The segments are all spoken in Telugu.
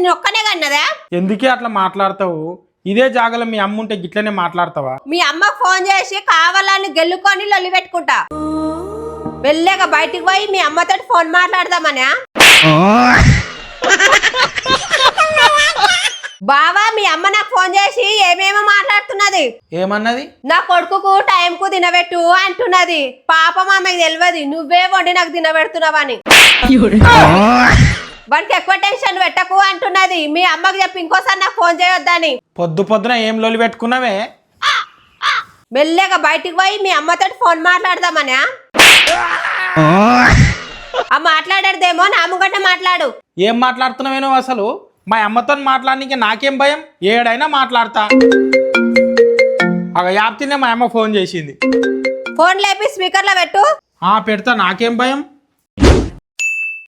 నేను ఒక్కనే కన్నదా? ఎందుకే అట్లా మాట్లాడతావు? ఇదే జాగలో మీ అమ్మ ఉంటే గిట్లనే మాట్లాడతావా? మీ అమ్మ ఫోన్ చేసి కావాలని గెల్లుకొని లొల్లి పెట్టుకుంటా. వెళ్ళాక బయటికి పోయి మీ అమ్మతో ఫోన్ మాట్లాడదామనా? బావా మీ అమ్మ నాకు ఫోన్ చేసి ఏమేమో మాట్లాడుతున్నది. ఏమన్నది? నా కొడుకుకు టైంకు తినబెట్టు అంటున్నది. పాపం ఆమెకు తెలియదు నువ్వే వండి నాకు తినబెడుతున్నావని. వానికి ఎక్కువ టెన్షన్ పెట్టకు అంటున్నది. మీ అమ్మకి చెప్పి ఇంకోసారి నాకు ఫోన్ చేయొద్దని. పొద్దు పొద్దున ఏం లొల్లి పెట్టుకున్నావే? మెల్లగా బయటికి పోయి మీ అమ్మతో ఫోన్ మాట్లాడదామనా? ఆ మాట్లాడేదేమో నా ముంగట మాట్లాడు. ఏం మాట్లాడుతున్నావేనో అసలు? మా అమ్మతో మాట్లాడడానికి నాకేం భయం? ఏడైనా మాట్లాడతా. యాప్తినే మా అమ్మ ఫోన్ చేసింది. ఫోన్ లేపి స్పీకర్లో పెట్టు. పెడతా, నాకేం భయం.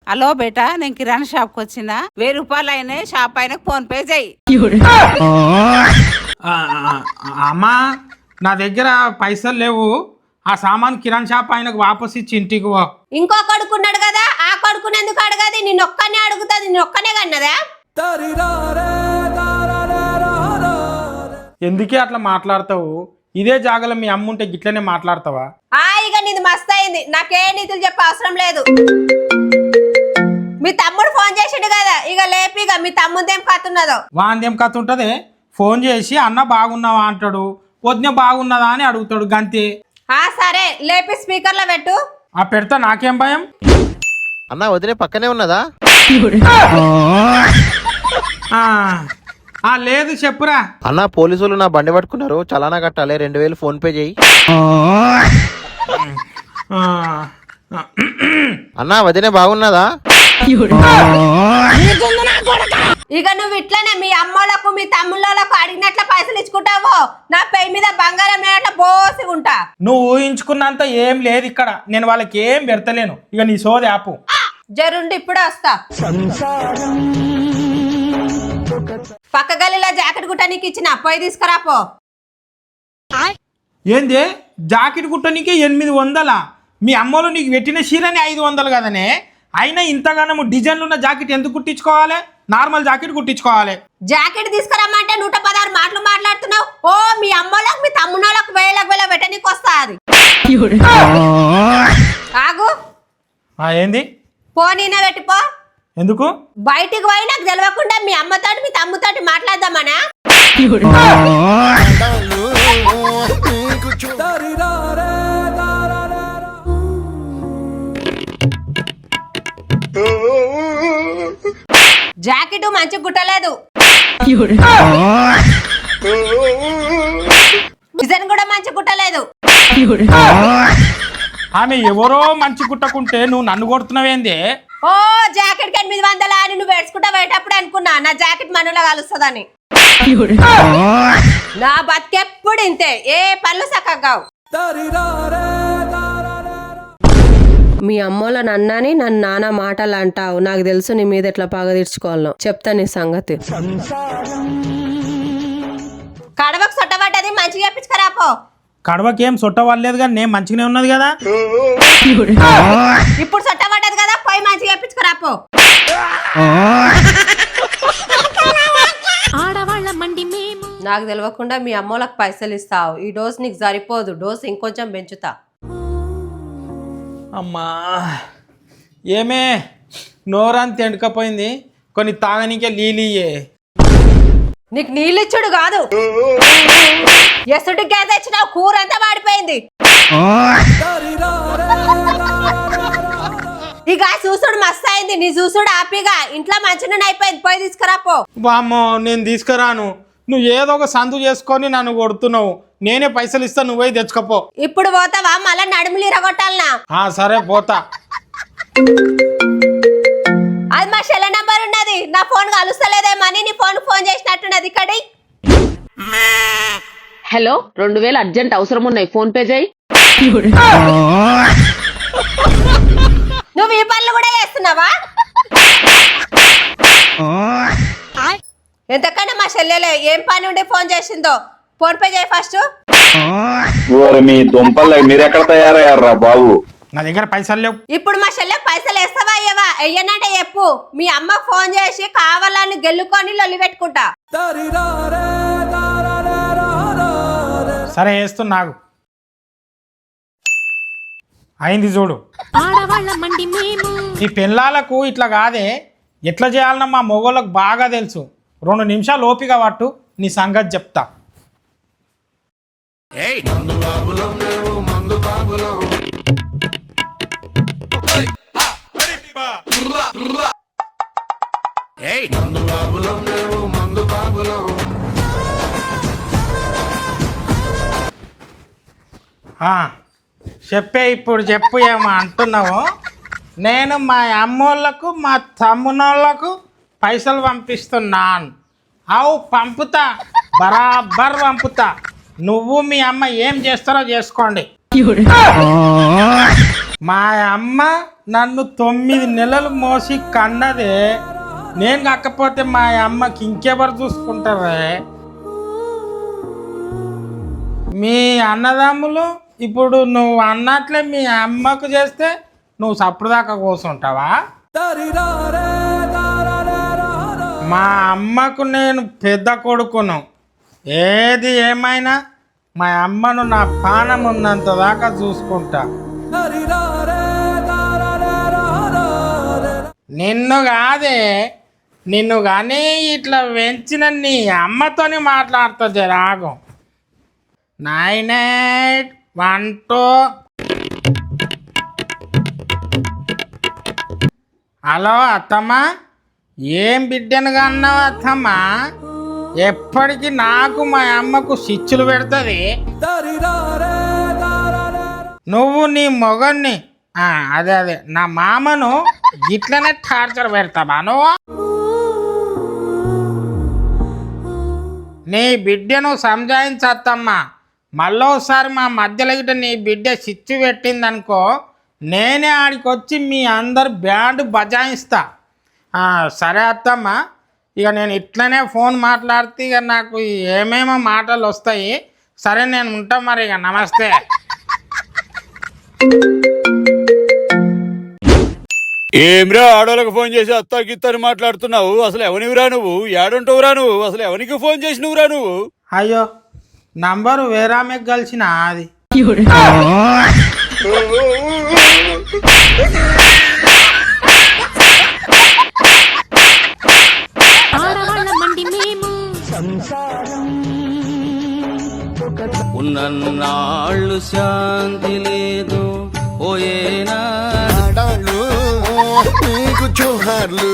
హలో బేటా, నేను కిరాణా షాప్కి వచ్చిన. 1000 రూపాయలు అయినాయి, షాప్ అయినా ఫోన్ పే చేయి. అమ్మా నా దగ్గర పైసలు లేవు. ఆ సామాన్ కిరాణా షాప్ ఆయనకు వాపస్ ఇచ్చి ఇంటికి పో. ఇంకో కొడుకున్నాడు కదా, ఆ కొడుకుని ఎందుకు అడగది? నిన్ను ఒక్కనే అడుగుతుంది. నిన్ను ఒక్కనే కన్నదా? ఎందుకే అట్లా మాట్లాడతావు? ఇదే జాగలో మీ అమ్మ ఉంటే గిట్లనే మాట్లాడతావా? ఇక నీది మస్త్ అయింది. నాకే నీతులు చెప్పే అవసరం లేదు. మీ తమ్ముడు ఫోన్ చేసిండు కదా, ఇక లేపిగా మీ తమ్ముదేం కథ ఉన్నదో. వాందేం కథ ఉంటది? ఫోన్ చేసి అన్న బాగున్నావా అంటాడు, వదిన బాగున్నదా అని అడుగుతాడు, గంతే. సరే లేపి స్పీకర్లో పెట్టు. పెడతా, నాకేం భయం. అన్న వదిలే పక్కనే ఉన్నదా? లేదు, చెప్పురా. అన్న పోలీసులు నా బండి పట్టుకున్నారు, చలానా కట్టాలి, 2000 ఫోన్ పే చేయి. అన్న వదిలే బాగున్నదా? ఇక నువ్వు ఇట్లనే మీ అమ్మలకు మీ తమ్ముళ్ళకు అడిగినట్ల పైసలు ఇచ్చుకుంటావో నా పై మీద బంగారం అట్లా పోసిగుంటా. నువ్వు ఊహించుకున్నంత ఏం లేదు ఇక్కడ. నేను వాళ్ళకి ఏం పెడతలేను. ఇక నీ సోది ఆపు. జరుండి ఇప్పుడే వస్తా. పక్క గల్లీలో జాకెట్ గుట్ట నీకు ఇచ్చిన పోయి తీసుకురాపో. ఏంది జాకెట్ కుట్టనికి 800? మీ అమ్మలో నీకు పెట్టిన చీరని 500 కదనే. అయినా ఇంతగానో డిజైన్లు ఉన్న జాకెట్ ఎందుకు కుట్టించుకోవాలి? నార్మల్ జాకెట్ కుట్టించుకోవాలి. జాకెట్ తీసుకురమ్మంటే 116 మాటలు మాట్లాడుతున్నావు. ఓ మీ అమ్మలకు మీ తమ్ముళ్ళకు 1000 పెట్టనీకి వస్తా. అది ఆగు. ఏంది? పోనీనా పెట్టిపో. ఎందుకు? బయటికి పోయి నాకు తెలియకుండా మీ అమ్మతోటి మీ తమ్ముతోటి మాట్లాడదామనా? జాకెట్ మంచి గుట్టలేదు, డిజైన్ కూడా మంచి గుట్టలేదు. ఆమె ఎవరో మంచి గుట్టకుంటే నువ్వు నన్ను కొడుతున్నావేంది? ఓ జాకెట్ 800 అని నువ్వు వేసుకుంటా పోయేటప్పుడు అనుకున్నా నా జాకెట్ మనలో కలుస్తుందని. నా బతికెప్పుడు ఇంతే, ఏ పనులు చక్కగావు. మీ అమ్మోళ్ళ నన్నని నన్ను నానా మాటలు అంటావు. నాకు తెలుసు నీ మీద ఎట్లా పగ తీర్చుకోవాలను. చెప్తా నీ సంగతి. కడవకు సొట్టబడ్డది, మంచిగా చెప్పించుకరాపో. కడవకేం సొట్టవలేదు కానీ నేను మంచిగానే ఉన్నది కదా. ఇప్పుడు సొట్టబడ్డది కదా, పోయి మంచిగా చెప్పించుకరాపో. నాకు తెలియకుండా మీ అమ్మోళ్ళకి పైసలు ఇస్తావు. ఈ డోస్ నీకు సరిపోదు, డోస్ ఇంకొంచెం పెంచుతా. అమ్మా ఏమే నోరంత ఎండకపోయింది, కొన్ని తాగనీకే నీళ్ళియే. నీకు నీళ్ళిచ్చుడు కాదు, ఎసుడు గ్యాస్ తెచ్చినావు, కూర అంతా వాడిపోయింది. ఇక చూసుడు మస్తు అయింది. నీ చూసుడు హ్యాపీగా ఇంట్లో మంచి నూనె అయిపోయింది, పోయి తీసుకురాపో. బామ్మో నేను తీసుకురాను. నువ్వు ఏదో ఒక సందు చేసుకొని నన్ను కొడుతున్నావు. నేనే పైసలు ఇస్తా, నువ్వే తెచ్చుకోపో. ఇప్పుడు పోతావా? మళ్ళా నడుములు ఇరగొట్టాలనా? సరే పోతా. అది మా సెల్ నంబర్ ఉన్నది, నా ఫోన్ కలుస్తలేదేమని నీ ఫోన్ చేసినట్టున్నది. ఇక్కడ హలో, 2000 అర్జెంట్ అవసరం ఉన్నాయి, ఫోన్ పే చేయి. నువ్వు ఈ పనులు కూడా చేస్తున్నావా? ఎంతకన్నా మా చెల్లెలే ఏం పని ఉండి ఫోన్ చేసిందో. ఫోన్ పే చేయి ఫస్ట్. మీ దుంపలు మీరెక్కడ తయారయ్యారా బాబు? నా దగ్గర పైసలు లేవు. ఇప్పుడు మా చెల్లెకి పైసలు వేస్తావా అయ్యవా? వెయ్యనంటే చెప్పు, మీ అమ్మకు ఫోన్ చేసి కావాలని గెల్లుకొని లొల్లి పెట్టుకుంటా. సరే వేస్తున్నాగు. అయింది చూడు. ఈ పిల్లలకు ఇట్లా కాదే, ఎట్లా చేయాలన్నా మా మొగోళ్ళకు బాగా తెలుసు. 2 నిమిషాలు ఓపిక పట్టు, నీ సంగతి చెప్తా. చెప్పే, ఇప్పుడు చెప్పు ఏమో అంటున్నావు. నేను మా అమ్మోళ్ళకు మా తమ్మునోళ్ళకు పైసలు పంపిస్తున్నాను. అవు పంపుతా, బరాబర్ పంపుతా. నువ్వు మీ అమ్మ ఏం చేస్తారో చేసుకోండి. మా అమ్మ నన్ను 9 నెలలు మోసి కన్నదే. నేను కాకపోతే మా అమ్మకి ఇంకెవరు చూసుకుంటారే? మీ అన్నదమ్ములు ఇప్పుడు నువ్వు అన్నట్లే మీ అమ్మకు చేస్తే నువ్వు సప్పుడుదాకా కూర్చుంటావా? మా అమ్మకు నేను పెద్ద కొడుకును. ఏది ఏమైనా మా అమ్మను నా పానం ఉన్నంత దాకా చూసుకుంటా. నిన్ను కాదే, నిన్ను కానీ ఇట్లా పెంచిన నీ అమ్మతోని మాట్లాడుతా. జరాగం 9812. హలో అత్తమ్మ, ఏం బిడ్డను కన్నావు అత్తమ్మ? ఎప్పటికీ నాకు మా అమ్మకు సిచ్చులు పెడుతుంది. నువ్వు నీ మొగన్ని అదే నా మామను ఇట్లనే టార్చర్ పెడతావా నువ్వు? నీ బిడ్డను సంజాయించత్తమ్మా. మళ్ళోసారి మా మధ్యలో గిట్ట నీ బిడ్డ సిచ్చు పెట్టిందనుకో, నేనే ఆడికొచ్చి మీ అందరు బ్యాండ్ బజాయిస్తా. సరే అత్తమ్మ, ఇక నేను ఇట్లనే ఫోన్ మాట్లాడితే ఇక నాకు ఏమేమో మాటలు వస్తాయి. సరే నేను ఉంటా మరి, ఇక నమస్తే. ఏమ్రా ఆడోళ్ళకి ఫోన్ చేసి అత్తా గిత్తని మాట్లాడుతున్నావు? అసలు ఎవనివిరా నువ్వు? ఏడుంటావురా నువ్వు? అసలు ఎవరికి ఫోన్ చేసినవురా నువ్వు? అయ్యో, నంబరు వేరామెకి కలిసిన అది. ఉన్నన్నాళ్ళు శాంతి లేదు పోయేనా నీకు జోహార్లు